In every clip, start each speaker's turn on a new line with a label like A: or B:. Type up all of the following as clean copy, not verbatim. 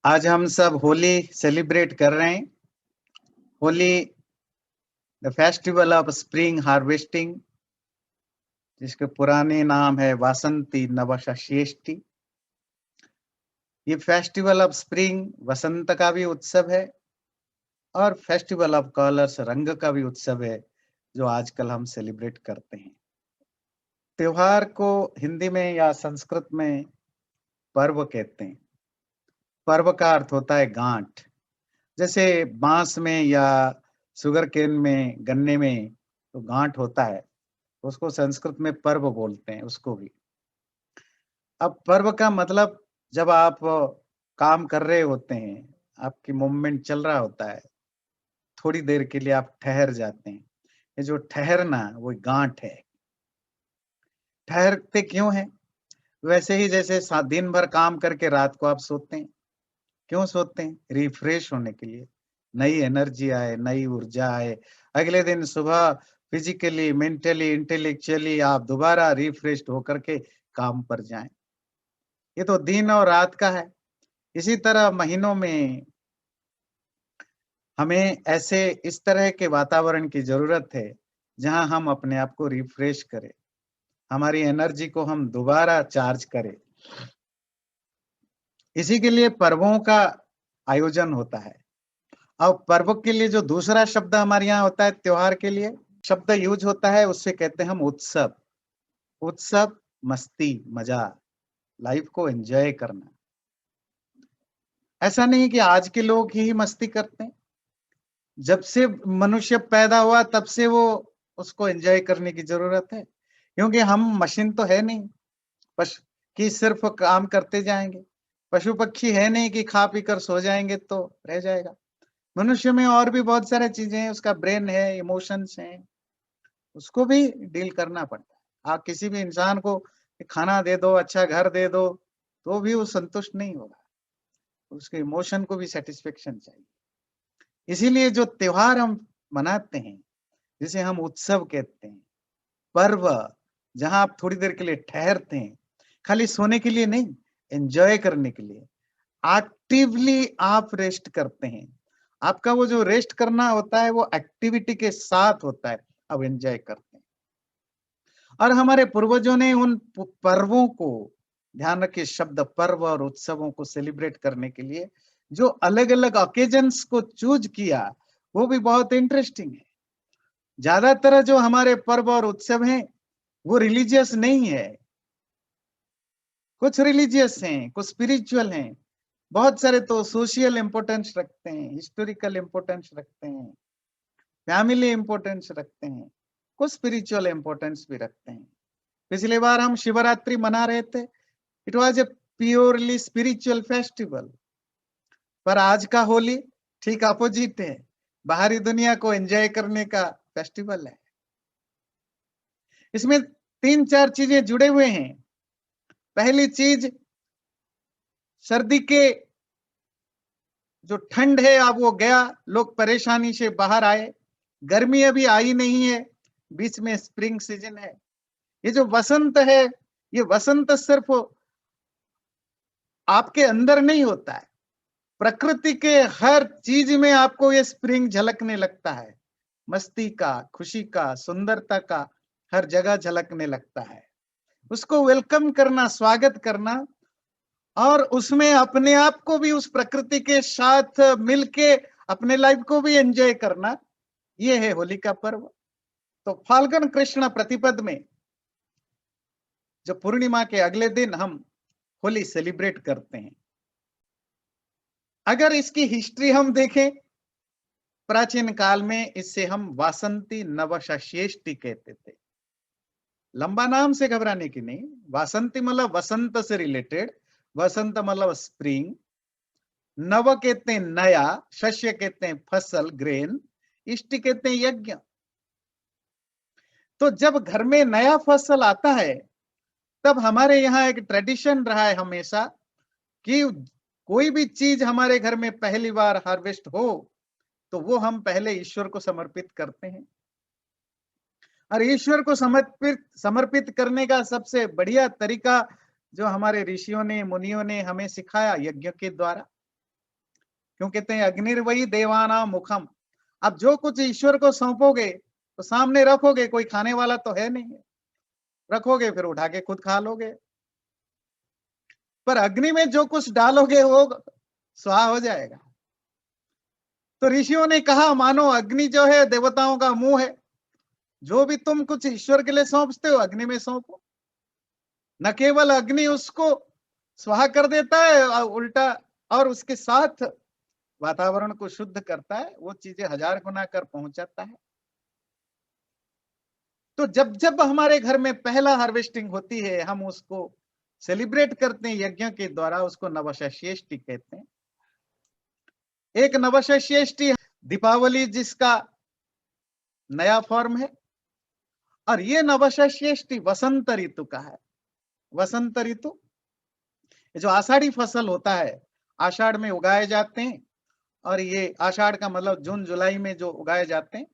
A: आज हम सब होली सेलिब्रेट कर रहे हैं। Holi the festival of spring harvesting, जिसके पुराने नाम है वासंती नवशेष्टि। ये फेस्टिवल ऑफ स्प्रिंग वसंत का भी उत्सव है और फेस्टिवल ऑफ कलर्स रंग का भी उत्सव है, जो आजकल हम सेलिब्रेट करते हैं। त्योहार को हिंदी में या संस्कृत में पर्व कहते हैं। पर्व का अर्थ होता है गांठ। जैसे बांस में या शुगर केन में, गन्ने में तो गांठ होता है, उसको संस्कृत में पर्व बोलते हैं उसको भी। अब पर्व का मतलब, जब आप काम कर रहे होते हैं, आपकी मूवमेंट चल रहा होता है, थोड़ी देर के लिए आप ठहर जाते हैं। ये जो ठहरना वो गांठ है। ठहरते क्यों है? वैसे ही जैसे दिन भर काम करके रात को आप सोते हैं। क्यों सोते हैं? रिफ्रेश होने के लिए, नई एनर्जी आए, नई ऊर्जा आए, अगले दिन सुबह फिजिकली, मेंटली, इंटेलेक्चुअली आप दोबारा रिफ्रेश्ड होकर के काम पर जाएं। ये तो दिन और रात का है। इसी तरह महीनों में हमें ऐसे इस तरह के वातावरण की जरूरत है, जहां हम अपने आप को रिफ्रेश करें, हमारी एनर्जी को हम दोबारा चार्ज करें। इसी के लिए पर्वों का आयोजन होता है। अब पर्व के लिए जो दूसरा शब्द हमारे यहाँ होता है त्योहार के लिए, शब्द यूज होता है, उससे कहते हैं हम उत्सव। उत्सव, मस्ती, मजा, लाइफ को एंजॉय करना। ऐसा नहीं कि आज के लोग ही मस्ती करते हैं। जब से मनुष्य पैदा हुआ तब से वो उसको एंजॉय करने की जरूरत है, क्योंकि हम मशीन तो है नहीं पशु कि सिर्फ काम करते जाएंगे। पशु पक्षी है नहीं कि खा पी कर सो जाएंगे तो रह जाएगा। मनुष्य में और भी बहुत सारी चीजें हैं, उसका ब्रेन है, इमोशंस हैं, उसको भी डील करना पड़ता है। आप किसी भी इंसान को खाना दे दो, अच्छा घर दे दो, तो भी वो संतुष्ट नहीं होगा। उसके इमोशन को भी सेटिस्फेक्शन चाहिए। इसीलिए जो त्योहार हम मनाते हैं, जिसे हम उत्सव कहते हैं, पर्व, जहां आप थोड़ी देर के लिए ठहरते हैं, खाली सोने के लिए नहीं, एंजॉय करने के लिए, एक्टिवली आप रेस्ट करते हैं। आपका वो जो रेस्ट करना होता है वो एक्टिविटी के साथ होता है, अब एंजॉय करते हैं। और हमारे पूर्वजों ने उन पर्वों को, ध्यान रखिए शब्द पर्व और उत्सवों को सेलिब्रेट करने के लिए जो अलग अलग ओकेजन्स को चूज किया, वो भी बहुत इंटरेस्टिंग है। ज्यादातर जो हमारे पर्व और उत्सव हैं वो रिलीजियस नहीं है। कुछ रिलीजियस हैं, कुछ स्पिरिचुअल हैं, बहुत सारे तो सोशल इंपोर्टेंस रखते हैं, हिस्टोरिकल इंपोर्टेंस रखते हैं, फैमिली इंपोर्टेंस रखते हैं, कुछ स्पिरिचुअल इंपोर्टेंस भी रखते हैं। पिछली बार हम शिवरात्रि मना रहे थे, it was a purely spiritual festival. पर आज का होली ठीक अपोजिट है, बाहरी दुनिया को एंजॉय करने का फेस्टिवल है। इसमें तीन चार चीजें जुड़े हुए हैं। पहली चीज, सर्दी के जो ठंड है अब वो गया, लोग परेशानी से बाहर आए। गर्मी अभी आई नहीं है, बीच में स्प्रिंग सीजन है। ये जो वसंत है, ये वसंत सिर्फ आपके अंदर नहीं होता है, प्रकृति के हर चीज में आपको ये स्प्रिंग झलकने लगता है। मस्ती का, खुशी का, सुंदरता का हर जगह झलकने लगता है। उसको वेलकम करना, स्वागत करना, और उसमें अपने आप को भी उस प्रकृति के साथ मिलके अपने लाइफ को भी एंजॉय करना, ये है होली का पर्व। तो फाल्गुन कृष्ण प्रतिपद में, जो पूर्णिमा के अगले दिन हम होली सेलिब्रेट करते हैं। अगर इसकी हिस्ट्री हम देखें, प्राचीन काल में इसे हम वासंती नवशेष्टि कहते थे। लंबा नाम से घबराने की नहीं। वासंती मतलब वसंत से रिलेटेड, वसंत मतलब स्प्रिंग, नव कहते हैं नया, शस्य कहते हैं फसल, ग्रेन, इष्टि कहते हैं यज्ञ। तो जब घर में नया फसल आता है, तब हमारे यहाँ एक ट्रेडिशन रहा है हमेशा कि कोई भी चीज हमारे घर में पहली बार हार्वेस्ट हो तो वो हम पहले ईश्वर को समर्पित करते हैं। और ईश्वर को समर्पित करने का सबसे बढ़िया तरीका जो हमारे ऋषियों ने, मुनियों ने हमें सिखाया, यज्ञ के द्वारा। क्यों कहते हैं अग्निर्वई देवाना मुखम। अब जो कुछ ईश्वर को सौंपोगे तो सामने रखोगे, कोई खाने वाला तो है नहीं, रखोगे फिर उठा के खुद खा लोगे। पर अग्नि में जो कुछ डालोगे वो स्वाहा हो जाएगा। तो ऋषियों ने कहा मानो अग्नि जो है देवताओं का मुंह है, जो भी तुम कुछ ईश्वर के लिए सौंपते हो अग्नि में सौंपो। न केवल अग्नि उसको स्वाहा कर देता है उल्टा, और उसके साथ वातावरण को शुद्ध करता है, वो चीजें 1000 गुना कर पहुंचाता है। तो जब जब हमारे घर में पहला हार्वेस्टिंग होती है, हम उसको सेलिब्रेट करते हैं यज्ञ के द्वारा, उसको नवशष्येष्टि कहते हैं। एक नवशष्येष्टि दीपावली जिसका नया फॉर्म है, और ये नवशष्येष्टि वसंत ऋतु का है। वसंत ऋतु जो आषाढ़ी फसल होता है, आषाढ़ में उगाए जाते हैं, और ये आषाढ़ का मतलब जून जुलाई में जो उगाए जाते हैं,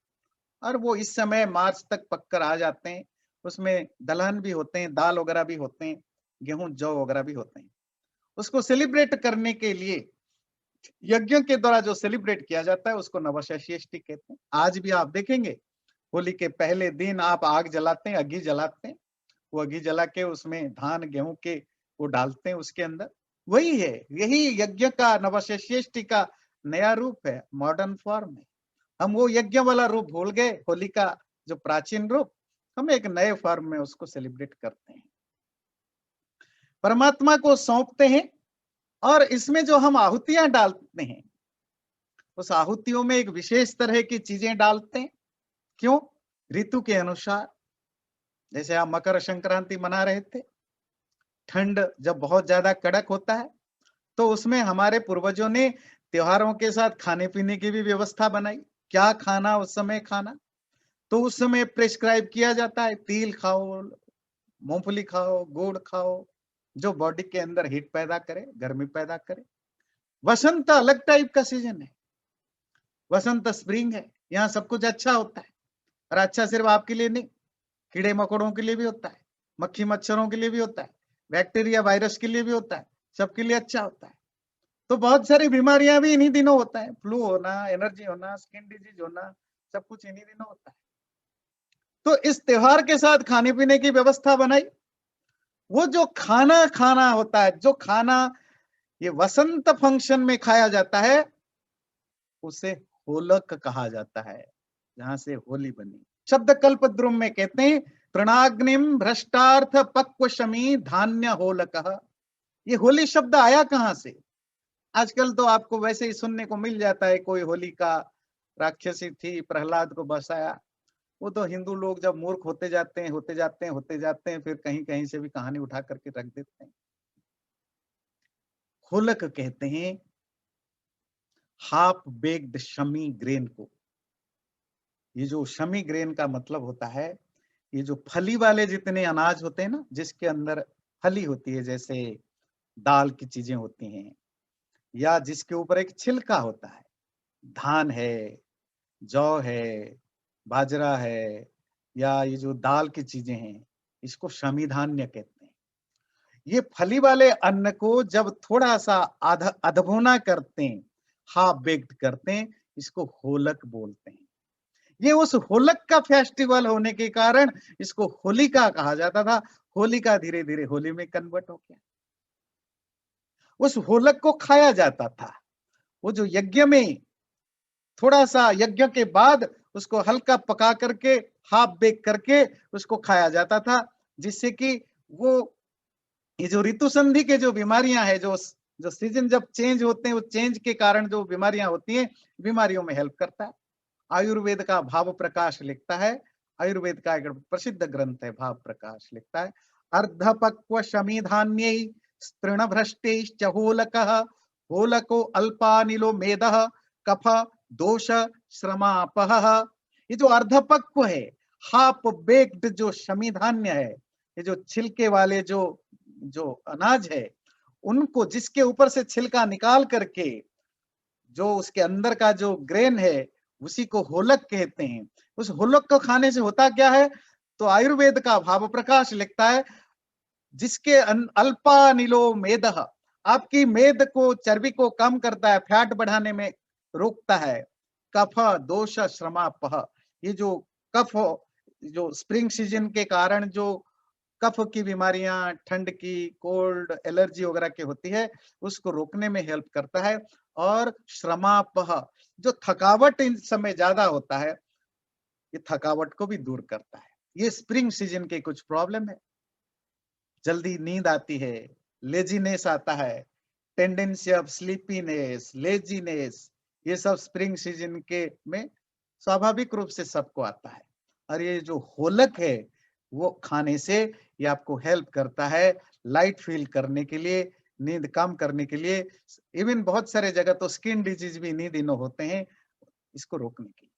A: और वो इस समय मार्च तक पककर आ जाते हैं। उसमें दलहन भी होते हैं, दाल वगैरह भी होते हैं, गेहूं जौ वगैरह भी होते हैं। उसको सेलिब्रेट करने के लिए यज्ञ के द्वारा जो सेलिब्रेट किया जाता है उसको नवशष्येष्टि कहते हैं। आज भी आप देखेंगे होली के पहले दिन आप आग जलाते हैं, अग्नि जलाते हैं, वो अग्नि जला के उसमें धान गेहूं के वो डालते हैं उसके अंदर। वही है, यही यज्ञ का नवशष्येष्टि का नया रूप है, मॉडर्न फॉर्म है। हम वो यज्ञ वाला रूप भूल गए, होली का जो प्राचीन रूप, हम एक नए फॉर्म में उसको सेलिब्रेट करते हैं, परमात्मा को सौंपते हैं। और इसमें जो हम आहुतियां डालते हैं, उस आहुतियों में एक विशेष तरह की चीजें डालते हैं। क्यों? ऋतु के अनुसार। जैसे आप मकर संक्रांति मना रहे थे, ठंड जब बहुत ज्यादा कड़क होता है, तो उसमें हमारे पूर्वजों ने त्योहारों के साथ खाने पीने की भी व्यवस्था बनाई। क्या खाना उस समय खाना, तो उस समय प्रिस्क्राइब किया जाता है, तिल खाओ, मूंगफली खाओ, गुड़ खाओ, जो बॉडी के अंदर हीट पैदा करे, गर्मी पैदा करे। वसंत अलग टाइप का सीजन है, वसंत स्प्रिंग है, यहाँ सब कुछ अच्छा होता है। और अच्छा सिर्फ आपके लिए नहीं, कीड़े मकोड़ों के लिए भी होता है, मक्खी मच्छरों के लिए भी होता है, बैक्टीरिया वायरस के लिए भी होता है, सबके लिए अच्छा होता है। तो बहुत सारी बीमारियां भी इन्हीं दिनों होता है, फ्लू होना, एलर्जी होना, स्किन डिजीज होना, सब कुछ इन्हीं दिनों होता है। तो इस त्योहार के साथ खाने पीने की व्यवस्था बनाई। वो जो खाना खाना होता है, जो खाना ये वसंत फंक्शन में खाया जाता है, उसे होलक कहा जाता है, जहां से होली बनी। शब्द कल्पद्रुम में कहते हैं प्रणाग्निम भ्रष्टार्थ पक्व शमी धान्य होलक। ये होली शब्द आया कहां से? आजकल तो आपको वैसे ही सुनने को मिल जाता है, कोई होली का राक्षसी थी, प्रहलाद को बसाया। वो तो हिंदू लोग जब मूर्ख होते जाते हैं होते जाते हैं होते जाते हैं, फिर कहीं कहीं से भी कहानी उठा करके रख देते हैं। होलक कहते हैं हाफ बेक्ड शमी ग्रेन को। ये जो शमी ग्रेन का मतलब होता है, ये जो फली वाले जितने अनाज होते हैं ना, जिसके अंदर फली होती है, जैसे दाल की चीजें होती हैं, या जिसके ऊपर एक छिलका होता है, धान है, जौ है, बाजरा है, या ये जो दाल की चीजें हैं, इसको शमी धान्य कहते हैं। ये फली वाले अन्न को जब थोड़ा सा अधभुना करते हैं, हाफ बेक्ड करते हैं, इसको होलक बोलते हैं। ये उस होलक का फेस्टिवल होने के कारण इसको होलिका कहा जाता था। होलिका धीरे धीरे होली में कन्वर्ट हो गया। उस होलक को खाया जाता था। वो जो यज्ञ में थोड़ा सा यज्ञ के बाद उसको हल्का पका करके, हाफ बेक करके उसको खाया जाता था, जिससे कि वो ये जो ऋतु संधि के जो बीमारियां हैं, जो सीजन जब चेंज होते हैं, वो चेंज के कारण जो बीमारियां होती हैं, बीमारियों में हेल्प करता है। आयुर्वेद का भाव प्रकाश लिखता है, आयुर्वेद का एक प्रसिद्ध ग्रंथ है भाव प्रकाश, लिखता है अर्धपक्व शमी धान्य तृण भ्रष्टे होलकः होलको अल्पानिलो मेदः कफ दोष श्रमापह। ये जो अर्धपक्व है, हाफ बेक्ड जो शमी धान्य है, ये जो छिलके वाले जो अनाज है, उनको जिसके ऊपर से छिलका निकाल करके जो उसके अंदर का जो ग्रेन है, उसी को होलक कहते हैं। उस होलक को खाने से होता क्या है, तो आयुर्वेद का भाव प्रकाश लिखता है जिसके अल्पानिलो मेदः, आपकी मेद को, चर्बी को कम करता है, फैट बढ़ाने में रोकता है। कफ दोष श्रमापह, ये जो कफ, जो स्प्रिंग सीजन के कारण जो कफ की बीमारियां, ठंड की, कोल्ड, एलर्जी वगैरह की होती है, उसको रोकने में हेल्प करता है। और श्रमापह, जो थकावट इन समय ज्यादा होता है, ये थकावट को भी दूर करता है। ये स्प्रिंग सीजन के कुछ प्रॉब्लम है। जल्दी नींद आती है, लेजीनेस आता है, टेंडेंसी ऑफ स्लीपीनेस, लेजीनेस, ये सब स्प्रिंग सीजन के में स्वाभाविक रूप से सबको आता है। और ये जो होलक है, वो खाने से ये आपको हेल्प करता है लाइट फील करने के लिए, नींद कम करने के लिए। इवन बहुत सारे जगह तो स्किन डिजीज भी इन्हीं दिनों होते हैं, इसको रोकने के लिए।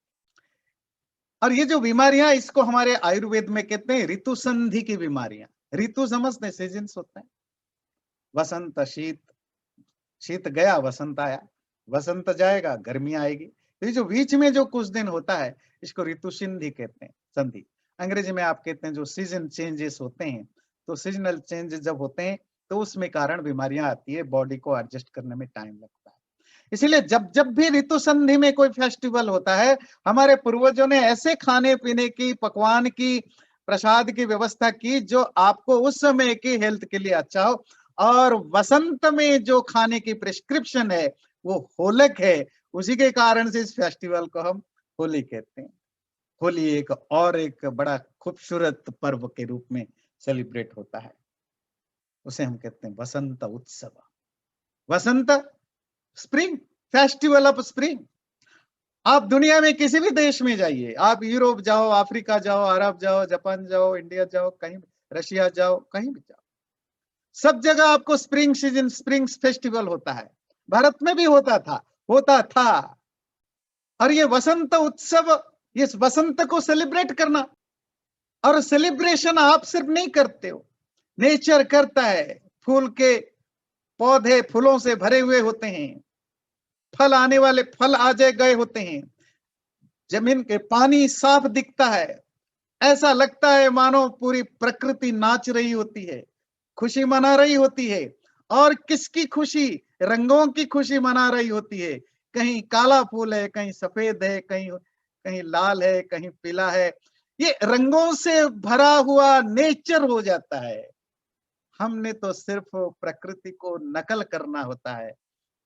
A: और ये जो बीमारियां, इसको हमारे आयुर्वेद में कहते हैं ऋतु संधि की बीमारियां। ऋतु समझते, सीजन्स होते हैं, वसंत, शीत, शीत गया, वसंत आया, वसंत जाएगा, गर्मी आएगी। तो ये जो बीच में जो कुछ दिन होता है, इसको ऋतु संधि कहते हैं, संधि। अंग्रेजी में आप कहते हैं जो सीजन चेंजेस होते हैं, तो सीजनल चेंज जब होते हैं तो उसमें कारण बीमारियां आती है, बॉडी को एडजस्ट करने में टाइम लगता है। इसीलिए जब जब भी ऋतु संधि में कोई फेस्टिवल होता है, हमारे पूर्वजों ने ऐसे खाने पीने की, पकवान की, प्रसाद की व्यवस्था की जो आपको उस समय की हेल्थ के लिए अच्छा हो। और वसंत में जो खाने की प्रिस्क्रिप्शन है वो होलक है। उसी के कारण से इस फेस्टिवल को हम होली कहते हैं। होली एक बड़ा खूबसूरत पर्व के रूप में सेलिब्रेट होता है। उसे हम कहते हैं वसंत उत्सव। वसंत, स्प्रिंग, फेस्टिवल ऑफ स्प्रिंग। आप दुनिया में किसी भी देश में जाइए, आप यूरोप जाओ, अफ्रीका जाओ, अरब जाओ, जापान जाओ, इंडिया जाओ, कहीं रशिया जाओ, कहीं भी जाओ, सब जगह आपको स्प्रिंग सीजन, स्प्रिंग फेस्टिवल होता है। भारत में भी होता था। और ये वसंत उत्सव, ये वसंत को सेलिब्रेट करना, और सेलिब्रेशन आप सिर्फ नहीं करते हो, नेचर करता है। फूल के पौधे फूलों से भरे हुए होते हैं, फल आने वाले फल आ जाए गए होते हैं, जमीन के पानी साफ दिखता है, ऐसा लगता है मानो पूरी प्रकृति नाच रही होती है, खुशी मना रही होती है। और किसकी खुशी? रंगों की खुशी मना रही होती है। कहीं काला फूल है, कहीं सफेद है, कहीं कहीं लाल है, कहीं पीला है। ये रंगों से भरा हुआ नेचर हो जाता है। हमने तो सिर्फ प्रकृति को नकल करना होता है।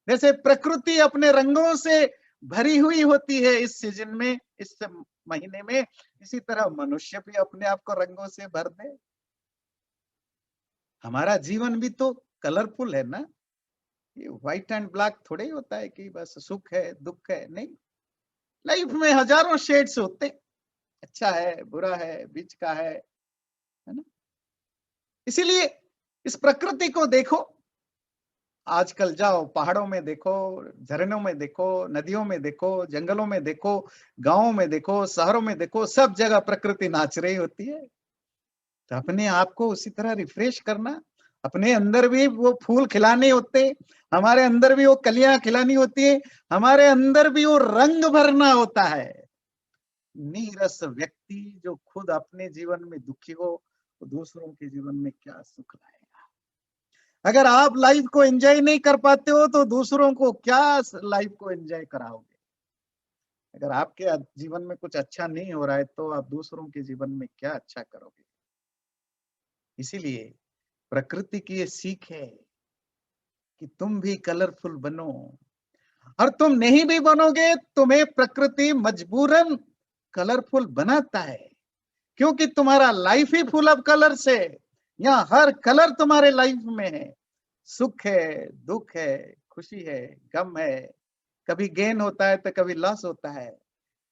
A: जैसे प्रकृति अपने रंगों से भरी हुई होती है इस सीजन में, इस महीने में, इसी तरह मनुष्य भी अपने आप को रंगों से भर दे। हमारा जीवन भी तो कलरफुल है ना। ये व्हाइट एंड ब्लैक थोड़े ही होता है कि बस सुख है, दुख है, नहीं। लाइफ में हजारों शेड्स होते, अच्छा है, बुरा है, बीच का है ना। इसीलिए इस प्रकृति को देखो। आजकल जाओ, पहाड़ों में देखो, झरनों में देखो, नदियों में देखो, जंगलों में देखो, गांवों में देखो, शहरों में देखो, सब जगह प्रकृति नाच रही होती है। तो अपने आप को उसी तरह रिफ्रेश करना, अपने अंदर भी वो फूल खिलाने होते, हमारे अंदर भी वो कलियां खिलानी होती है, हमारे अंदर भी वो रंग भरना होता है। नीरस व्यक्ति जो खुद अपने जीवन में दुखी हो, तो दूसरों के जीवन में क्या सुख लाएगा? अगर आप लाइफ को एंजॉय नहीं कर पाते हो तो दूसरों को क्या लाइफ को एंजॉय कराओगे? अगर आपके जीवन में कुछ अच्छा नहीं हो रहा है तो आप दूसरों के जीवन में क्या अच्छा करोगे? इसीलिए प्रकृति की ये सीख है कि तुम भी कलरफुल बनो। और तुम नहीं भी बनोगे, तुम्हें प्रकृति मजबूरन कलरफुल बनाता है, क्योंकि तुम्हारा life he full of colour से। यहाँ हर कलर तुम्हारे लाइफ में है। सुख है, दुख है, खुशी है, गम है, कभी गेन होता है तो कभी लॉस होता है,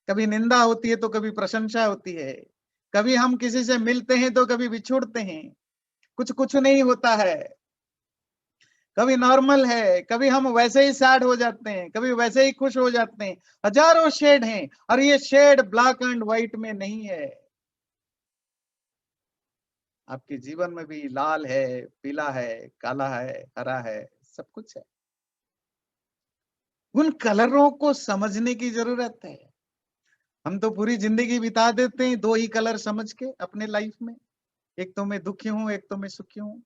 A: कभी निंदा होती है तो कभी प्रशंसा होती है, कभी हम किसी से मिलते हैं तो कभी बिछुड़ते हैं, कुछ कुछ नहीं होता है, कभी नॉर्मल है, कभी हम वैसे ही सैड हो जाते हैं, कभी वैसे ही खुश हो जाते हैं। हजारों शेड हैं, और ये शेड ब्लैक एंड व्हाइट में नहीं है। आपके जीवन में भी लाल है, पीला है, काला है, हरा है, सब कुछ है। उन कलरों को समझने की जरूरत है। हम तो पूरी जिंदगी बिता देते हैं दो ही कलर समझ के अपने लाइफ में, एक तो मैं दुखी हूं, एक तो मैं सुखी हूं।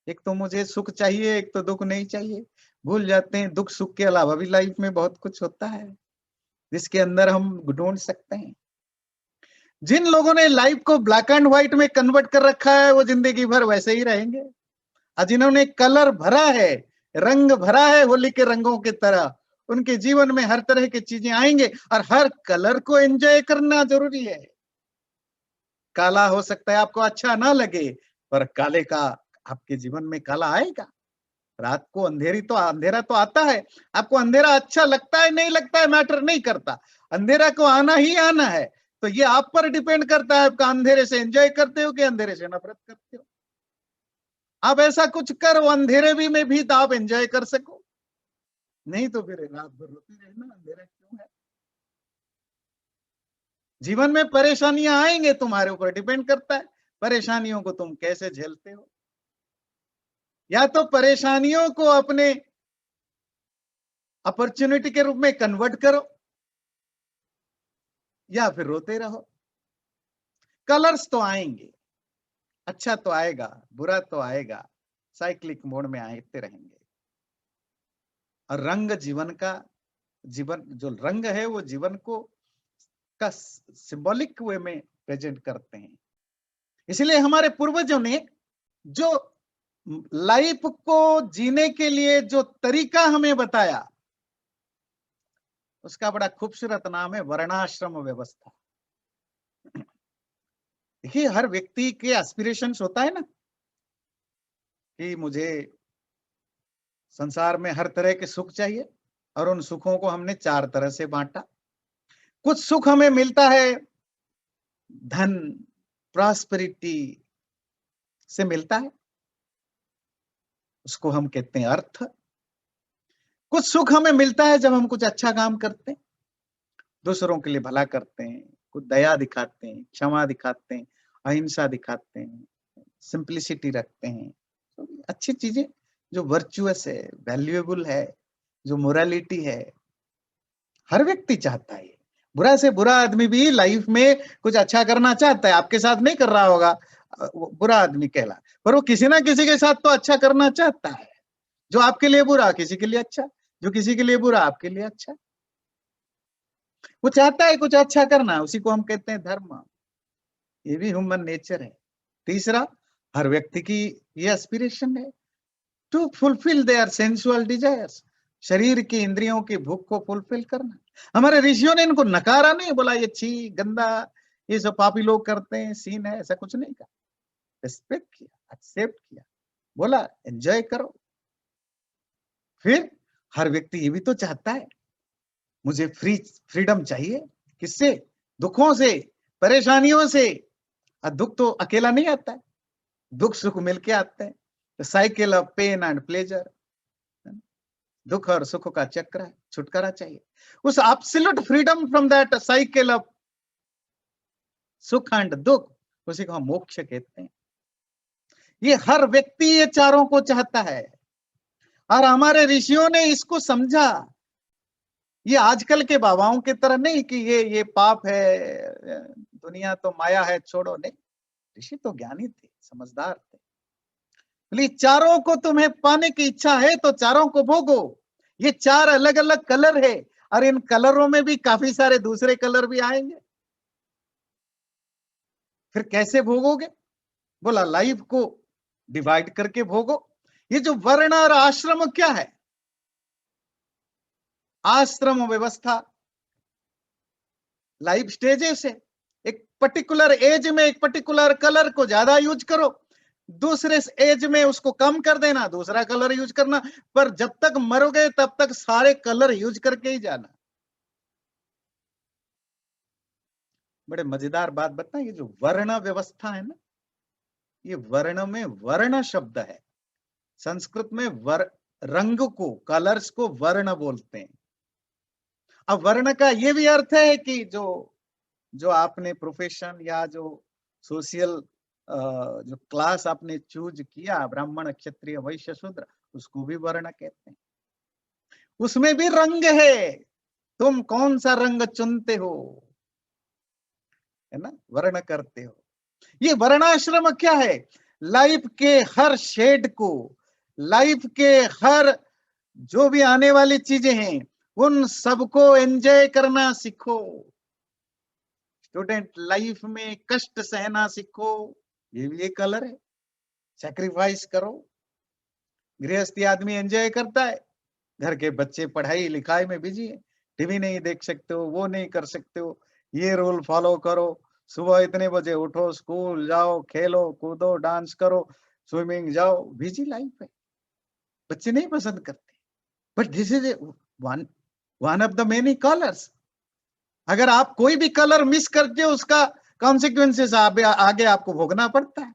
A: एक तो मुझे सुख चाहिए, एक तो दुख नहीं चाहिए। भूल जाते हैं दुख सुख के अलावा भी लाइफ में बहुत कुछ होता है जिसके अंदर हम ढूंढ सकते हैं। जिन लोगों ने लाइफ को ब्लैक एंड व्हाइट में कन्वर्ट कर रखा है वो जिंदगी भर वैसे ही रहेंगे, और जिन्होंने कलर भरा है, रंग भरा है होली के रंगों की तरह, उनके जीवन में हर तरह की चीजें आएंगे और हर कलर को एंजॉय करना जरूरी है। काला हो सकता है आपको अच्छा ना लगे, पर काले का आपके जीवन में काला आएगा। रात को अंधेरा तो आता है, आपको अंधेरा अच्छा लगता है नहीं लगता है मैटर नहीं करता, अंधेरा को आना ही आना है। तो ये आप पर डिपेंड करता है, आपका अंधेरे से एंजॉय करते हो कि अंधेरे से नफरत करते हो। आप ऐसा कुछ करो अंधेरे भी में भी तो आप एंजॉय कर सको, नहीं तो फिर रात भर रोते रहना अंधेरा क्यों है। जीवन में परेशानियां आएंगे, तुम्हारे ऊपर डिपेंड करता है परेशानियों को तुम कैसे झेलते हो। या तो परेशानियों को अपने अपॉर्चुनिटी के रूप में कन्वर्ट करो, या फिर रोते रहो। कलर्स तो आएंगे, अच्छा तो आएगा, बुरा तो आएगा, साइक्लिक मोड में आते रहेंगे। और रंग जीवन जो रंग है वो जीवन को का सिंबॉलिक वे में प्रेजेंट करते हैं। इसलिए हमारे पूर्वजों ने जो लाइफ को जीने के लिए जो तरीका हमें बताया, उसका बड़ा खूबसूरत नाम है वर्णाश्रम व्यवस्था। देखिए हर व्यक्ति के एस्पिरेशंस होता है ना कि मुझे संसार में हर तरह के सुख चाहिए, और उन सुखों को हमने 4 तरह से बांटा। कुछ सुख हमें मिलता है धन, प्रॉस्पेरिटी से मिलता है, उसको हम कहते हैं अर्थ। कुछ सुख हमें मिलता है जब हम कुछ अच्छा काम करते हैं, दूसरों के लिए भला करते हैं, कुछ दया दिखाते हैं, क्षमा दिखाते हैं, अहिंसा दिखाते हैं, सिंप्लिसिटी रखते हैं, तो अच्छी चीजें जो वर्चुअस है, वैल्यूएबल है, जो मोरालिटी है, हर व्यक्ति चाहता है। बुरा से बुरा आदमी भी लाइफ में कुछ अच्छा करना चाहता है, आपके साथ नहीं कर रहा होगा, वो बुरा आदमी कहला, पर वो किसी ना किसी के साथ तो अच्छा करना चाहता है। जो आपके लिए बुरा किसी के लिए अच्छा, जो किसी के लिए बुरा आपके लिए अच्छा, वो चाहता है कुछ अच्छा करना, उसी को हम कहते हैं धर्म। ये भी ह्यूमन नेचर है। तीसरा, हर व्यक्ति की ये एस्पिरेशन है to fulfil their sensual desires, शरीर की इंद्रियों की भूख को फुलफिल करना। हमारे ऋषियों ने इनको नकारा नहीं, बोला ये छी गंदा, ये सब पापी लोग करते हैं, सीन है, ऐसा कुछ नहीं कहा। रिस्पेक्ट किया, एक्सेप्ट किया, बोला एंजॉय करो। फिर हर व्यक्ति ये भी तो चाहता है मुझे फ्रीडम चाहिए, किससे? दुखों से, परेशानियों से। और दुख तो अकेला नहीं आता है, दुख सुख मिलके आते हैं। तो cycle of pain and pleasure, दुख और सुख का चक्र है, छुटकारा चाहिए। उस absolute freedom from that cycle of सुख एंड दुख, उसी को हम मोक्ष कहते हैं। ये हर व्यक्ति ये चारों को चाहता है, और हमारे ऋषियों ने इसको समझा। ये आजकल के बाबाओं की तरह नहीं कि ये पाप है, दुनिया तो माया है, छोड़ो, नहीं। ऋषि तो ज्ञानी थे, समझदार थे। बोले चारों को तुम्हें पाने की इच्छा है तो चारों को भोगो। ये 4 अलग अलग कलर है, और इन कलरों में भी काफी सारे दूसरे कलर भी आएंगे। फिर कैसे भोगोगे? बोला लाइफ को डिवाइड करके भोगो। ये जो वर्ण और आश्रम क्या है? आश्रम व्यवस्था लाइफ स्टेजेस है। एक पर्टिकुलर एज में एक पर्टिकुलर कलर को ज्यादा यूज करो, दूसरे एज में उसको कम कर देना, दूसरा कलर यूज करना, पर जब तक मरोगे तब तक सारे कलर यूज करके ही जाना। बड़े मजेदार बात बताएं, ये जो वर्ण व्यवस्था है ना, ये वर्ण में वर्ण शब्द है, संस्कृत में रंग को, कलर्स को वर्ण बोलते हैं। अब वर्ण का ये भी अर्थ है कि जो आपने प्रोफेशन या जो सोशल जो क्लास आपने चूज किया, ब्राह्मण क्षत्रिय वैश्य शूद्र, उसको भी वर्ण कहते हैं। उसमें भी रंग है, तुम कौन सा रंग चुनते हो, है ना, वर्ण करते हो। ये वर्णाश्रम क्या है? लाइफ के हर शेड को, लाइफ के हर जो भी आने वाली चीजें हैं उन सबको एंजॉय करना सीखो। स्टूडेंट, लाइफ में कष्ट सहना सीखो, ये भी एक कलर है। सैक्रिफाइस करो। गृहस्थी आदमी एंजॉय करता है, घर के बच्चे पढ़ाई लिखाई में बिजी है, टीवी नहीं देख सकते हो, वो नहीं कर सकते हो, ये रूल फॉलो करो, सुबह इतने बजे उठो, स्कूल जाओ, खेलो कूदो, डांस करो, स्विमिंग जाओ, बिजी लाइफ है, बच्चे नहीं पसंद करते। But this is one one of the many colours. अगर आप कोई भी कलर मिस करते हो उसका कॉन्सिक्वेंसेस आगे आपको भोगना पड़ता है।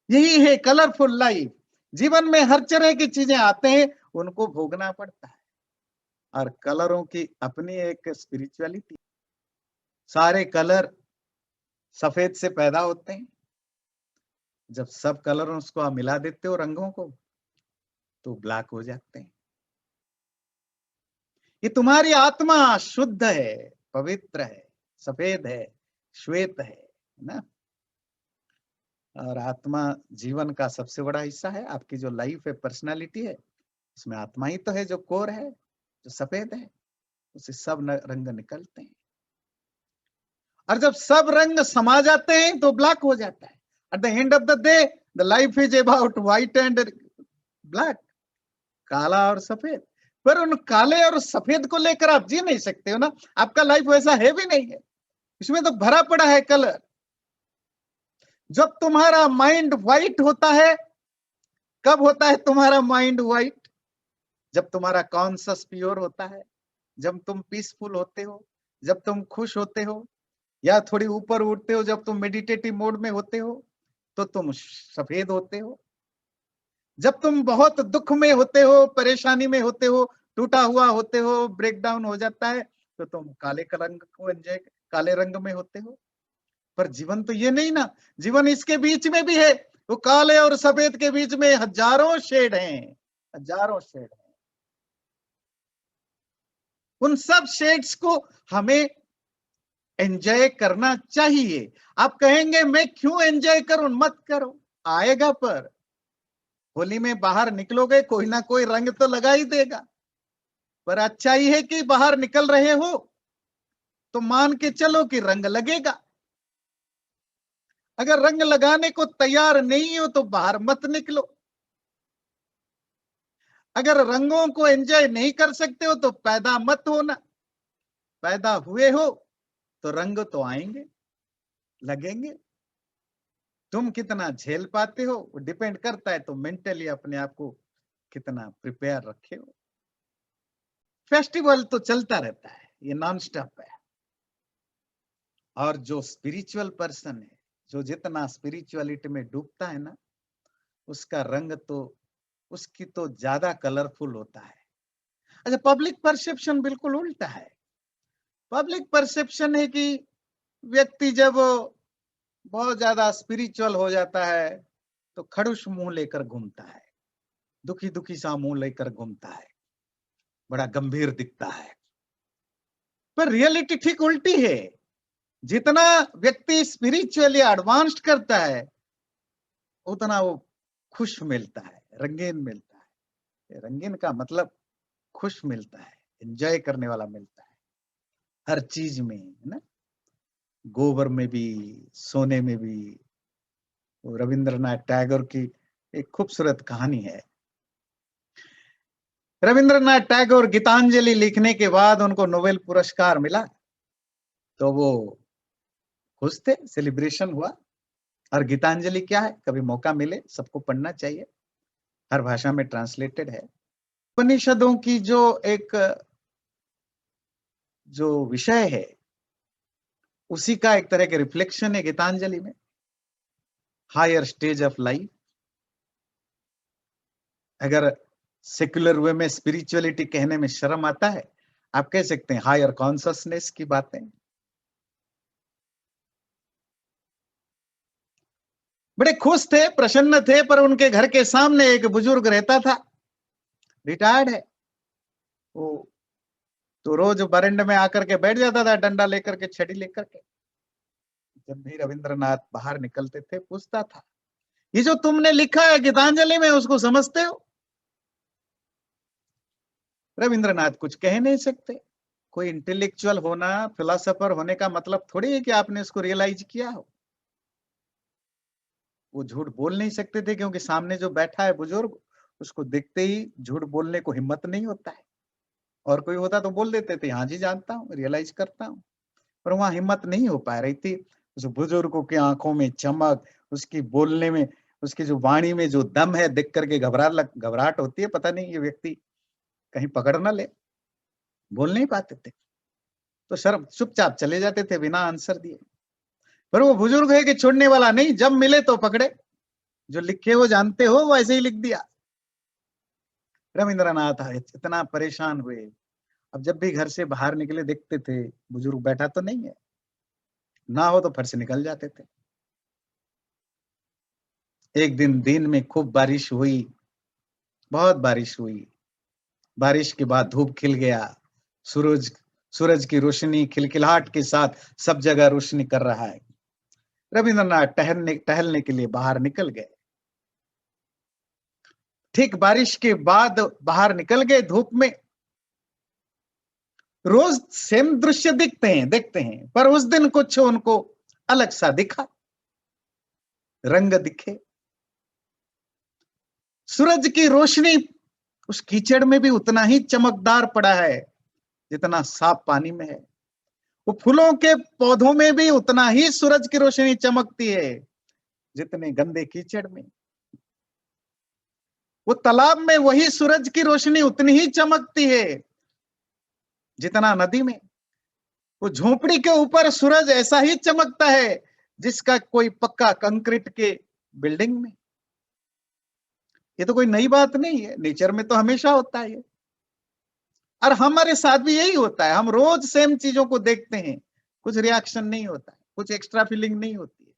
A: यही है कलरफुल लाइफ। जीवन में हर तरह की चीजें आते हैं, उनको भोगना पड़ता है। और कलरों की अपनी एक स्पिरिचुअलिटी। सारे कलर सफेद से पैदा होते हैं। जब सब कलर उसको आप मिला देते हो रंगों को, तो ब्लैक हो जाते हैं। ये तुम्हारी आत्मा शुद्ध है, पवित्र है, सफेद है, श्वेत है ना। और आत्मा जीवन का सबसे बड़ा हिस्सा है। आपकी जो लाइफ है, पर्सनालिटी है, उसमें आत्मा ही तो है जो कोर है, जो सफेद है, उससे सब रंग निकलते हैं। और जब सब रंग समा जाते हैं तो ब्लैक हो जाता है। At the end of the day the life is about white and black, काला और सफेद। पर उन काले और सफेद को लेकर आप जी नहीं सकते हो ना। आपका लाइफ वैसा है भी नहीं है, इसमें तो भरा पड़ा है कलर। जब तुम्हारा माइंड व्हाइट होता है, कब होता है तुम्हारा माइंड व्हाइट? जब तुम्हारा कॉन्शियस प्योर होता है, जब तुम पीसफुल होते हो, जब तुम खुश होते हो, या थोड़ी ऊपर उठते हो, जब तुम मेडिटेटिव मोड में होते हो, तो तुम सफेद होते हो। जब तुम बहुत दुख में होते हो, परेशानी में होते हो, टूटा हुआ होते हो, ब्रेक डाउन हो जाता है, तो तुम काले रंग को एंजॉय, काले रंग में होते हो। पर जीवन तो ये नहीं ना, जीवन इसके बीच में भी है। वो काले और सफेद के बीच में हजारों शेड हैं, हजारों शेड हैं। उन सब शेड्स को हमें एंजॉय करना चाहिए। आप कहेंगे मैं क्यों एंजॉय करूं? मत करो, आएगा। पर होली में बाहर निकलोगे, कोई ना कोई रंग तो लगा ही देगा। पर अच्छा ही है कि बाहर निकल रहे हो तो मान के चलो कि रंग लगेगा। अगर रंग लगाने को तैयार नहीं हो तो बाहर मत निकलो। अगर रंगों को एंजॉय नहीं कर सकते हो तो पैदा मत होना। पैदा हुए हो तो रंग तो आएंगे, लगेंगे। तुम कितना झेल पाते हो वो डिपेंड करता है, तो मेंटली अपने आप को कितना प्रिपेयर रखे हो। फेस्टिवल तो चलता रहता है, ये नॉन स्टॉप है। और जो स्पिरिचुअल पर्सन है, जो जितना स्पिरिचुअलिटी में डूबता है ना, उसका रंग तो, उसकी तो ज्यादा कलरफुल होता है। अच्छा, पब्लिक परसेप्शन बिल्कुल उल्टा है। पब्लिक परसेप्शन है कि व्यक्ति जब बहुत ज्यादा स्पिरिचुअल हो जाता है तो खड़ूस मुंह लेकर घूमता है, दुखी दुखी सा मुंह लेकर घूमता है, बड़ा गंभीर दिखता है। पर रियलिटी ठीक उल्टी है। जितना व्यक्ति स्पिरिचुअली एडवांस्ड करता है, उतना वो खुश मिलता है, रंगीन मिलता है। रंगीन का मतलब खुश मिलता है, एंजॉय करने वाला मिलता है हर चीज में, है ना। गोबर में भी, सोने में भी। रविंद्रनाथ टैगोर की एक खूबसूरत कहानी है। रविंद्रनाथ टैगोर गीतांजलि लिखने के बाद उनको नोबेल पुरस्कार मिला, तो वो खुश थे, सेलिब्रेशन हुआ। और गीतांजलि क्या है, कभी मौका मिले सबको पढ़ना चाहिए, हर भाषा में ट्रांसलेटेड है। उपनिषदों की जो एक जो विषय है, उसी का एक तरह के रिफ्लेक्शन है गीतांजलि में। Higher stage of life. अगर सेक्युलर वे में स्पिरिचुअलिटी कहने में शर्म आता है, आप कह सकते हैं हायर कॉन्शियसनेस की बातें। बड़े खुश थे, प्रसन्न थे। पर उनके घर के सामने एक बुजुर्ग रहता था, रिटायर्ड है वो, तो रोज बरंडे में आकर के बैठ जाता था, डंडा लेकर के, छड़ी लेकर के। जब भी रविंद्रनाथ बाहर निकलते थे पूछता था, ये जो तुमने लिखा है गीतांजलि में उसको समझते हो? रविंद्रनाथ कुछ कह नहीं सकते। कोई इंटेलेक्चुअल होना, फिलोसोफर होने का मतलब थोड़ी है कि आपने इसको रियलाइज किया हो। वो झूठ बोल नहीं सकते थे क्योंकि सामने जो बैठा है बुजुर्ग, उसको देखते ही झूठ बोलने को हिम्मत नहीं होता है। और कोई होता तो बोल देते थे, हाँ जी जानता हूँ, रियलाइज करता हूँ। पर वहां हिम्मत नहीं हो पा रही थी। उस बुजुर्ग की आंखों में चमक, उसकी बोलने में, उसकी जो वाणी में जो दम है, देख करके घबराहट होती है, पता नहीं ये व्यक्ति कहीं पकड़ ना ले। बोल नहीं पाते थे तो शर्म चुपचाप चले जाते थे बिना आंसर दिए। पर वो बुजुर्ग है कि छोड़ने वाला नहीं, जब मिले तो पकड़े, जो लिखे वो जानते हो वैसे ही लिख दिया। रविंद्रनाथ इतना परेशान हुए। अब जब भी घर से बाहर निकले देखते थे बुजुर्ग बैठा तो नहीं है, ना हो तो फट से निकल जाते थे। एक दिन में खूब बारिश हुई, बहुत बारिश हुई। बारिश के बाद धूप खिल गया, सूरज सूरज की रोशनी खिलखिलाहट के साथ सब जगह रोशनी कर रहा है। रविंद्रनाथ टहलने के लिए बाहर निकल गए। ठीक बारिश के बाद बाहर निकल गए धूप में। रोज सेम दृश्य देखते हैं, पर उस दिन कुछ उनको अलग सा दिखा, रंग दिखे। सूरज की रोशनी उस कीचड़ में भी उतना ही चमकदार पड़ा है जितना साफ पानी में है। वो फूलों के पौधों में भी उतना ही सूरज की रोशनी चमकती है जितने गंदे कीचड़ में। वो तालाब में वही सूरज की रोशनी उतनी ही चमकती है जितना नदी में। वो झोपड़ी के ऊपर सूरज ऐसा ही चमकता है जिसका कोई पक्का कंक्रीट के बिल्डिंग में। ये तो कोई नई बात नहीं है, नेचर में तो हमेशा होता है ये। और हमारे साथ भी यही होता है, हम रोज सेम चीजों को देखते हैं, कुछ रिएक्शन नहीं होता है, कुछ एक्स्ट्रा फीलिंग नहीं होती है।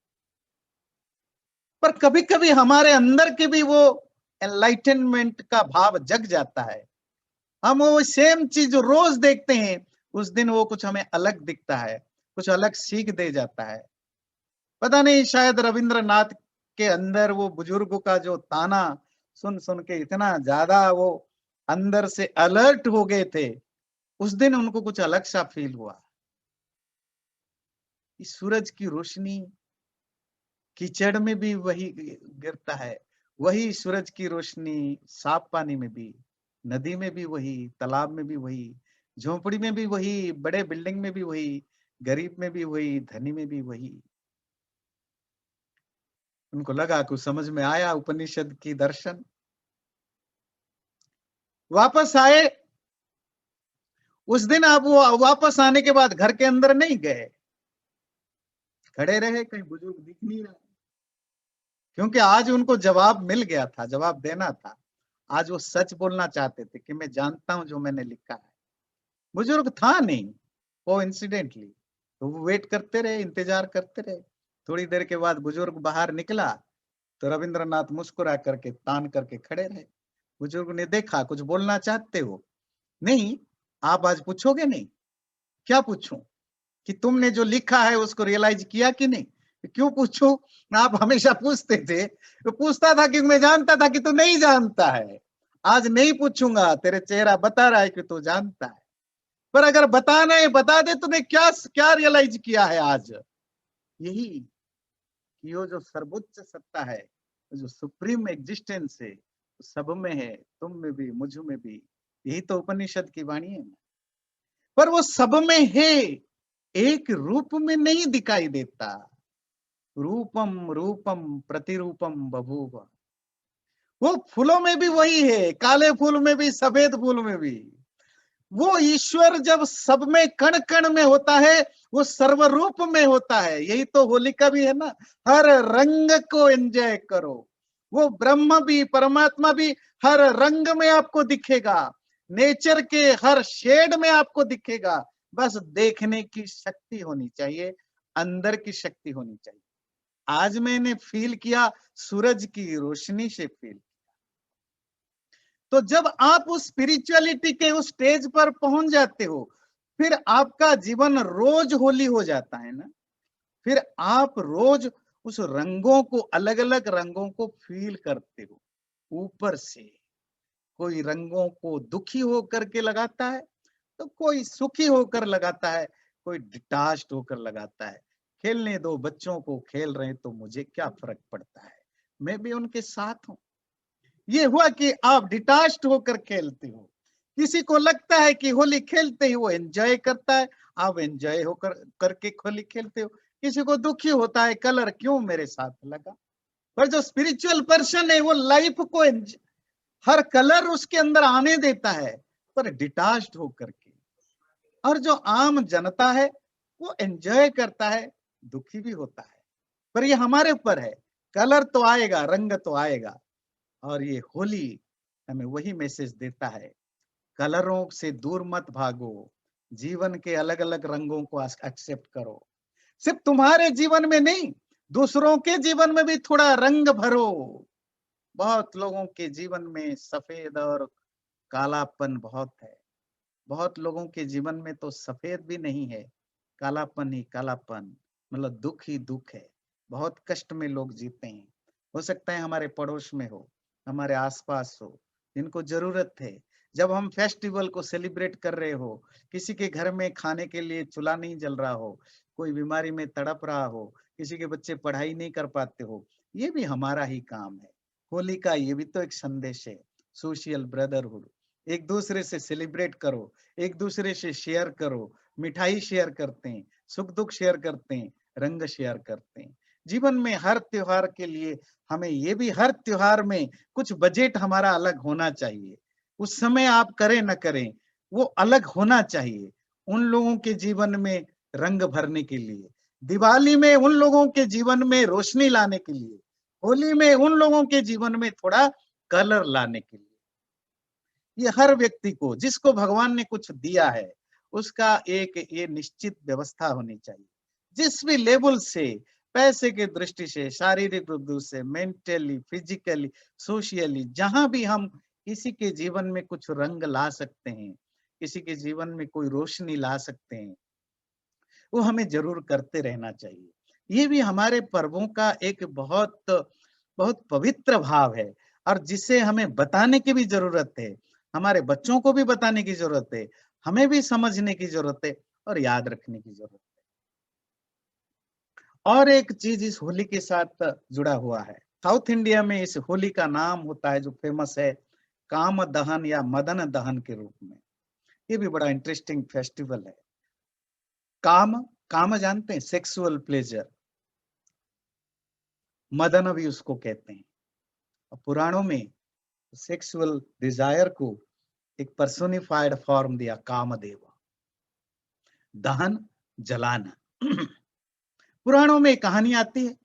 A: पर कभी कभी हमारे अंदर के भी वो एनलाइटनमेंट का भाव जग जाता है। हम वो सेम चीज रोज देखते हैं, उस दिन वो कुछ हमें अलग दिखता है, कुछ अलग सीख दे जाता है। पता नहीं शायद रविंद्रनाथ के अंदर वो बुजुर्ग का जो ताना सुन सुन के इतना ज्यादा वो अंदर से अलर्ट हो गए थे, उस दिन उनको कुछ अलग सा फील हुआ। इस सूरज की रोशनी कीचड़ में भी वही गिरता है, वही सूरज की रोशनी साफ पानी में भी, नदी में भी वही, तालाब में भी वही, झोपड़ी में भी वही, बड़े बिल्डिंग में भी वही, गरीब में भी वही, धनी में भी वही। उनको लगा कुछ समझ में आया उपनिषद की दर्शन। वापस आए। उस दिन आप वो वापस आने के बाद घर के अंदर नहीं गए, खड़े रहे, कहीं बुजुर्ग दिख नहीं रहा, क्योंकि आज उनको जवाब मिल गया था, जवाब देना था। आज वो सच बोलना चाहते थे कि मैं जानता हूं जो मैंने लिखा है। बुजुर्ग था नहीं, वो इंसिडेंटली, तो वो वेट करते रहे, इंतजार करते रहे। थोड़ी देर के बाद बुजुर्ग बाहर निकला तो रविंद्रनाथ मुस्कुरा करके तान करके खड़े रहे। बुजुर्ग ने देखा, कुछ बोलना चाहते हो? नहीं। आप आज पूछोगे नहीं? क्या पूछूं? कि तुमने जो लिखा है उसको रियलाइज किया कि नहीं? क्यों पूछूं? आप हमेशा पूछते थे। तो पूछता था कि मैं जानता था कि तू नहीं जानता है। आज नहीं पूछूंगा, तेरे चेहरा बता रहा है कि तू जानता है। पर अगर बताना है बता दे, तूने क्या क्या रियलाइज किया है आज? यही कि वो जो सर्वोच्च सत्ता है, जो सुप्रीम एग्जिस्टेंस है, सब में है, तुम में भी, मुझ में भी। यही तो उपनिषद की वाणी है। पर वो सब में है, एक रूप में नहीं दिखाई देता। रूपम रूपम प्रतिरूपम बभूव। वो फूलों में भी वही है, काले फूल में भी, सफेद फूल में भी। वो ईश्वर जब सब में कण कण में होता है, वो सर्वरूप में होता है। यही तो होली का भी है ना, हर रंग को एंजॉय करो। वो ब्रह्म भी, परमात्मा भी हर रंग में आपको दिखेगा, नेचर के हर शेड में आपको दिखेगा। बस देखने की शक्ति होनी चाहिए, अंदर की शक्ति होनी चाहिए। आज मैंने फील किया, सूरज की रोशनी से फील। तो जब आप उस स्पिरिचुअलिटी के उस स्टेज पर पहुंच जाते हो, फिर आपका जीवन रोज होली हो जाता है ना। फिर आप रोज उस रंगों को, अलग अलग रंगों को फील करते हो ऊपर से। कोई रंगों को दुखी होकर के लगाता है, तो कोई सुखी होकर लगाता है, कोई डिटैच्ड होकर लगाता है। खेलने दो बच्चों को, खेल रहे हैं तो मुझे क्या फर्क पड़ता है, मैं भी उनके साथ हूं। ये हुआ कि आप डिटैच्ड होकर खेलते हो। किसी को लगता है कि होली खेलते ही वो एंजॉय करता है, आप एंजॉय होकर करके होली खेलते हो। किसी को दुखी होता है, कलर क्यों मेरे साथ लगा। पर जो स्पिरिचुअल पर्सन है वो लाइफ को हर कलर उसके अंदर आने देता है, पर डिटैच्ड होकर के। और जो आम जनता है वो एंजॉय करता है, दुखी भी होता है। पर ये हमारे ऊपर है, कलर तो आएगा, रंग तो आएगा। और ये होली हमें वही मैसेज देता है, कलरों से दूर मत भागो, जीवन के अलग अलग रंगों को एक्सेप्ट करो। सिर्फ तुम्हारे जीवन में नहीं, दूसरों के जीवन में भी थोड़ा रंग भरो। बहुत लोगों के जीवन में सफेद और कालापन बहुत है। बहुत लोगों के जीवन में तो सफेद भी नहीं है, कालापन ही कालापन, मतलब दुख ही दुख है। बहुत कष्ट में लोग जीते हैं। हो सकता है हमारे पड़ोस में हो, हमारे आसपास हो, जिनको जरूरत है। जब हम फेस्टिवल को सेलिब्रेट कर रहे हो, किसी के घर में खाने के लिए चूल्हा नहीं जल रहा हो, कोई बीमारी में तड़प रहा हो, किसी के बच्चे पढ़ाई नहीं कर पाते हो, ये भी हमारा ही काम है। होली का ये भी तो एक संदेश है, सोशल ब्रदरहुड। एक दूसरे से सेलिब्रेट करो, एक दूसरे से शेयर करो, मिठाई शेयर करते हैं, सुख दुख शेयर करते हैं, रंग शेयर करते हैं। जीवन में हर त्योहार के लिए हमें ये भी, हर त्योहार में कुछ बजट हमारा अलग होना चाहिए। उस समय आप करें न करें, वो अलग होना चाहिए उन लोगों के जीवन में रंग भरने के लिए, दिवाली में उन लोगों के जीवन में रोशनी लाने के लिए, होली में उन लोगों के जीवन में थोड़ा कलर लाने के लिए। ये हर व्यक्ति को, जिसको भगवान ने कुछ दिया है, उसका एक ये निश्चित व्यवस्था होनी चाहिए। जिस भी लेवल से, पैसे के दृष्टि से, शारीरिक रूप से, मेंटली, फिजिकली, सोशली, जहां भी हम किसी के जीवन में कुछ रंग ला सकते हैं, किसी के जीवन में कोई रोशनी ला सकते हैं, वो हमें जरूर करते रहना चाहिए। ये भी हमारे पर्वों का एक बहुत बहुत पवित्र भाव है, और जिसे हमें बताने की भी जरूरत है। हमारे बच्चों को भी बताने की जरूरत है, हमें भी समझने की जरूरत है और याद रखने की जरूरत है। और एक चीज इस होली के साथ जुड़ा हुआ है। साउथ इंडिया में इस होली का नाम होता है, जो फेमस है, काम दहन या मदन दहन के रूप में। ये भी बड़ा इंटरेस्टिंग फेस्टिवल है। काम, काम जानते हैं, सेक्सुअल प्लेजर, मदन भी उसको कहते हैं। और पुराणों में सेक्सुअल डिजायर को एक पर्सोनिफाइड फॉर्म दिया, कामदेव। दहन, जलाना। पुराणों में कहानी आती है,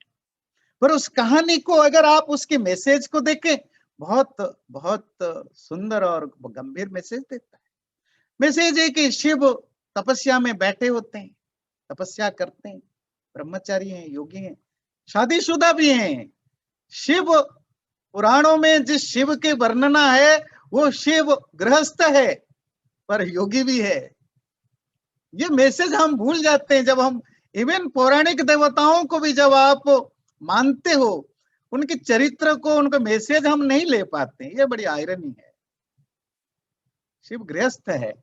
A: पर उस कहानी को अगर आप उसके मैसेज को देखें, बहुत बहुत सुंदर और गंभीर मैसेज देता है। मैसेज है कि शिव तपस्या में बैठे होते हैं, तपस्या करते हैं, ब्रह्मचारी हैं, योगी हैं, शादीशुदा भी हैं। शिव, पुराणों में जिस शिव के वर्णना है, वो शिव गृहस्थ है पर योगी भी है। ये मैसेज हम भूल जाते हैं जब हम, इवन पौराणिक देवताओं को भी जब आप मानते हो, उनके चरित्र को, उनका मैसेज हम नहीं ले पाते। ये बड़ी आयरनी है। शिव गृहस्थ है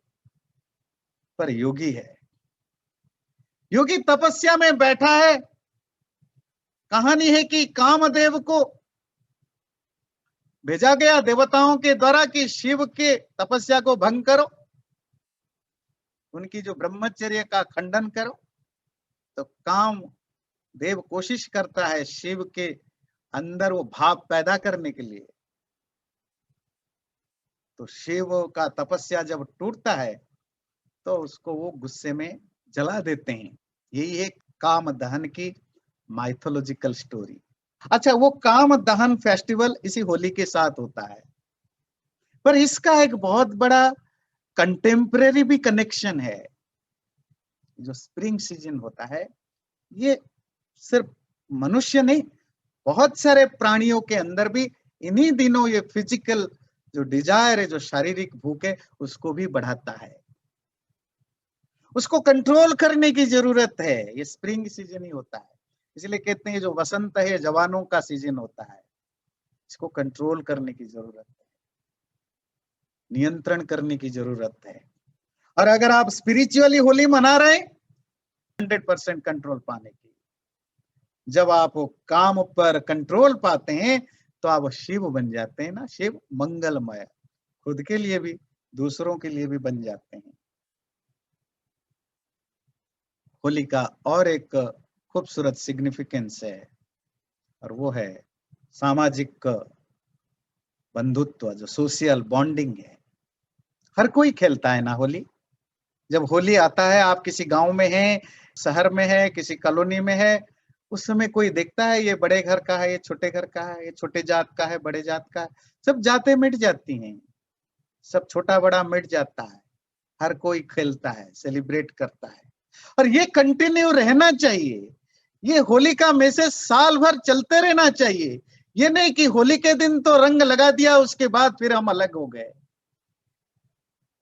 A: पर योगी है। योगी तपस्या में बैठा है। कहानी है कि कामदेव को भेजा गया देवताओं के द्वारा कि शिव के तपस्या को भंग करो, उनकी जो ब्रह्मचर्य का खंडन करो। तो काम देव कोशिश करता है शिव के अंदर वो भाव पैदा करने के लिए। तो शिव का तपस्या जब टूटता है तो उसको वो गुस्से में जला देते हैं। यही है काम दहन की माइथोलॉजिकल स्टोरी। अच्छा, वो काम दहन फेस्टिवल इसी होली के साथ होता है, पर इसका एक बहुत बड़ा कंटेम्परेरी भी कनेक्शन है। जो स्प्रिंग सीजन होता है, ये सिर्फ मनुष्य नहीं, बहुत सारे प्राणियों के अंदर भी इन्हीं दिनों ये फिजिकल जो डिजायर है, जो शारीरिक भूख है, उसको भी बढ़ाता है। उसको कंट्रोल करने की जरूरत है। ये स्प्रिंग सीजन ही होता है, इसलिए कहते हैं जो वसंत है जवानों का सीजन होता है। इसको कंट्रोल करने की जरूरत है, नियंत्रण करने की जरूरत है। और अगर आप स्पिरिचुअली होली मना रहे हैं 100% कंट्रोल पाने की, जब आप काम पर कंट्रोल पाते हैं तो आप शिव बन जाते हैं ना। शिव मंगलमय, खुद के लिए भी दूसरों के लिए भी बन जाते हैं। होली का और एक खूबसूरत सिग्निफिकेंस है, और वो है सामाजिक बंधुत्व, जो सोशल बॉन्डिंग है। हर कोई खेलता है ना होली। जब होली आता है, आप किसी गांव में हैं, शहर में है, किसी कॉलोनी में है, उस समय कोई देखता है ये बड़े घर का है, ये छोटे घर का है, ये छोटे जात का है, बड़े जात का है, सब जातें मिट जाती हैं, सब छोटा बड़ा मिट जाता है। हर कोई खेलता है, सेलिब्रेट करता है, और ये कंटिन्यू रहना चाहिए। ये होली का मैसेज साल भर चलते रहना चाहिए। ये नहीं कि होली के दिन तो रंग लगा दिया, उसके बाद फिर हम अलग हो गए।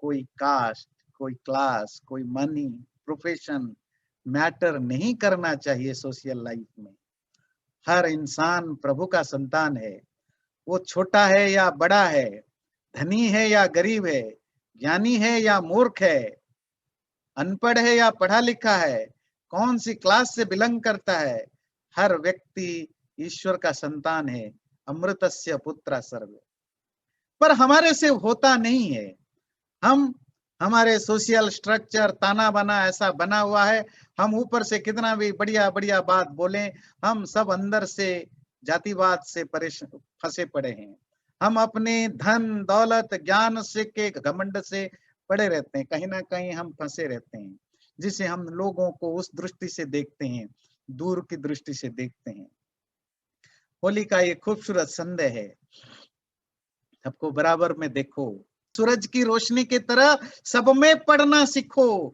A: कोई कास्ट, कोई क्लास, कोई मनी, प्रोफेशन मैटर नहीं करना चाहिए सोशल लाइफ में। हर इंसान प्रभु का संतान है, वो छोटा है या बड़ा है, धनी है या गरीब है, ज्ञानी है या मूर्ख है, अनपढ़ है या पढ़ा लिखा है, कौन सी क्लास से बिलोंग करता है, हर व्यक्ति ईश्वर का संतान है। अमृतस्य पुत्र सर्वे। पर हमारे से होता नहीं है। हम हमारे सोशल स्ट्रक्चर ताना बाना ऐसा बना हुआ है, हम ऊपर से कितना भी बढ़िया बढ़िया बात बोलें, हम सब अंदर से जातिवाद से परेशान फंसे पड़े हैं। हम अपने धन दौलत ज्ञान से के घमंड से पड़े रहते हैं, कहीं ना कहीं हम फंसे रहते हैं, जिसे हम लोगों को उस दृष्टि से देखते हैं, दूर की दृष्टि से देखते हैं। होली का ये खूबसूरत संदेश है, सबको बराबर में देखो, सूरज की रोशनी की तरह सब में पढ़ना सीखो।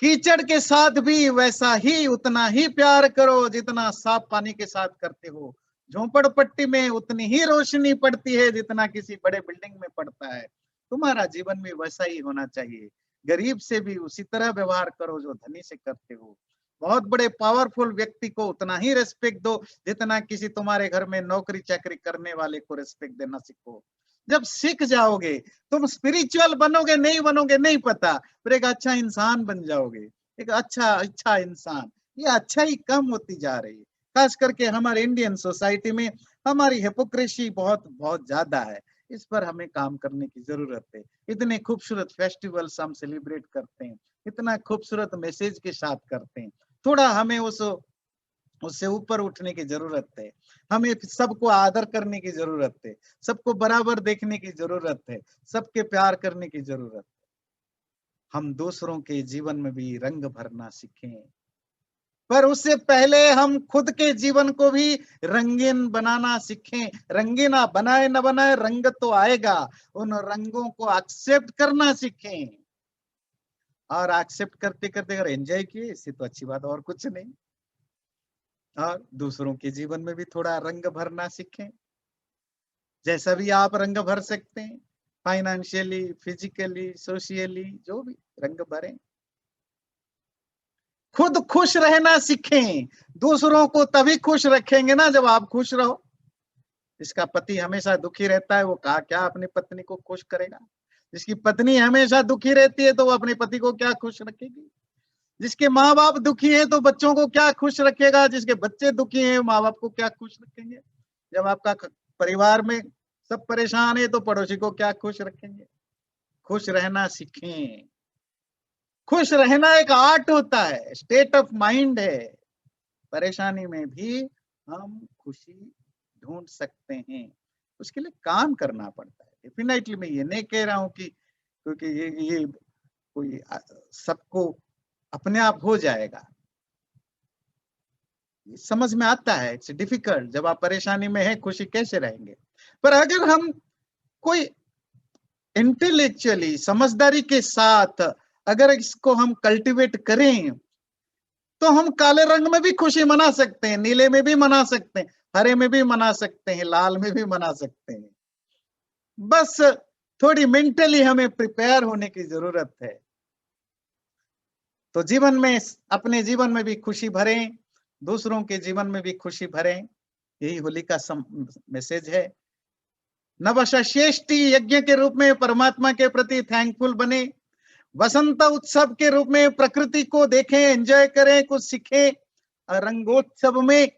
A: कीचड़ के साथ भी वैसा ही उतना ही प्यार करो जितना साफ पानी के साथ करते हो। झोंपड़पट्टी में उतनी ही रोशनी पड़ती है जितना किसी बड़े बिल्डिंग में पड़ता है। तुम्हारा जीवन भी वैसा ही होना चाहिए। गरीब से भी उसी तरह व्यवहार करो जो धनी से करते हो। बहुत बड़े पावरफुल व्यक्ति को उतना ही रेस्पेक्ट दो जितना किसी तुम्हारे घर में नौकरी चाकरी करने वाले को रेस्पेक्ट देना सीखो। जब सीख जाओगे, तुम स्पिरिचुअल बनोगे नहीं बनोगे नहीं पता, पर एक अच्छा इंसान बन जाओगे। एक अच्छा अच्छा इंसान, ये अच्छा ही कम होती जा रही है। खास करके हमारे इंडियन सोसाइटी में हमारी हिपोक्रेसी बहुत बहुत ज्यादा है। इस पर हमें काम करने की जरूरत है। इतने खूबसूरत फेस्टिवल्स हम सेलिब्रेट करते हैं, इतना खूबसूरत मैसेज के साथ करते हैं, थोड़ा हमें उससे ऊपर उठने की जरूरत है। हमें सबको आदर करने की जरूरत है, सबको बराबर देखने की जरूरत है, सबके प्यार करने की जरूरत है। हम दूसरों के जीवन में भी रंग भरना सीखें, पर उससे पहले हम खुद के जीवन को भी रंगीन बनाना सीखें। रंगीन आप बनाए न बनाए, रंग तो आएगा। उन रंगों को एक्सेप्ट करना सीखें, और एक्सेप्ट करते करते अगर एंजॉय किए, इससे तो अच्छी बात और कुछ नहीं। और दूसरों के जीवन में भी थोड़ा रंग भरना सीखें, जैसा भी आप रंग भर सकते हैं, फाइनेंशियली, फिजिकली, सोशियली, जो भी रंग भरें। खुद खुश रहना सीखें। दूसरों को तभी खुश रखेंगे ना जब आप खुश रहो। जिसका पति हमेशा दुखी रहता है, वो कहा क्या अपनी पत्नी को खुश करेगा? जिसकी पत्नी हमेशा दुखी रहती है तो वो अपने पति को क्या खुश रखेगी? जिसके माँ बाप दुखी है तो बच्चों को क्या खुश रखेगा? जिसके बच्चे दुखी हैं, माँ बाप को क्या खुश रखेंगे? जब आपका परिवार में सब परेशान है तो पड़ोसी को क्या खुश रखेंगे? खुश रहना सीखें। खुश रहना एक आर्ट होता है, स्टेट ऑफ माइंड है। परेशानी में भी हम खुशी ढूंढ सकते हैं, उसके लिए काम करना पड़ता है। डेफिनेटली मैं ये नहीं कह रहा हूँ कि क्योंकि ये कोई सबको अपने आप हो जाएगा। समझ में आता है, इट्स डिफिकल्ट। जब आप परेशानी में है, खुशी कैसे रहेंगे? पर अगर हम कोई इंटेलेक्चुअली समझदारी के साथ अगर इसको हम कल्टीवेट करें, तो हम काले रंग में भी खुशी मना सकते हैं, नीले में भी मना सकते हैं, हरे में भी मना सकते हैं, लाल में भी मना सकते हैं। बस थोड़ी मेंटली हमें प्रिपेयर होने की जरूरत है। तो जीवन में, अपने जीवन में भी खुशी भरें, दूसरों के जीवन में भी खुशी भरें, यही होली का मैसेज है। नवसृष्टि यज्ञ के रूप में परमात्मा के प्रति थैंकफुल बने, वसंत उत्सव के रूप में प्रकृति को देखें, एंजॉय करें, कुछ सीखें, और रंगोत्सव में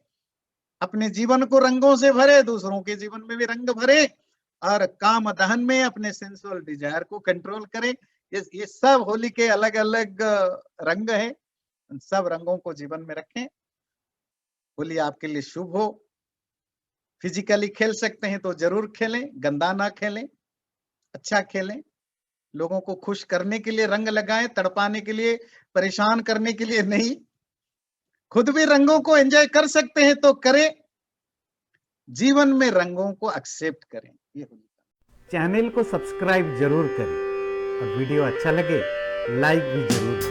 A: अपने जीवन को रंगों से भरे, दूसरों के जीवन में भी रंग भरे, और काम दहन में अपने सेंसुअल डिजायर को कंट्रोल करें। ये सब होली के अलग अलग रंग है, सब रंगों को जीवन में रखें। होली आपके लिए शुभ हो। फिजिकली खेल सकते हैं तो जरूर खेलें, गंदा ना खेलें, अच्छा खेलें। लोगों को खुश करने के लिए रंग लगाएं, तड़पाने के लिए, परेशान करने के लिए नहीं। खुद भी रंगों को एंजॉय कर सकते हैं तो करें, जीवन में रंगों को एक्सेप्ट करें। ये
B: चैनल को सब्सक्राइब जरूर करें और वीडियो अच्छा लगे लाइक भी जरूर करें।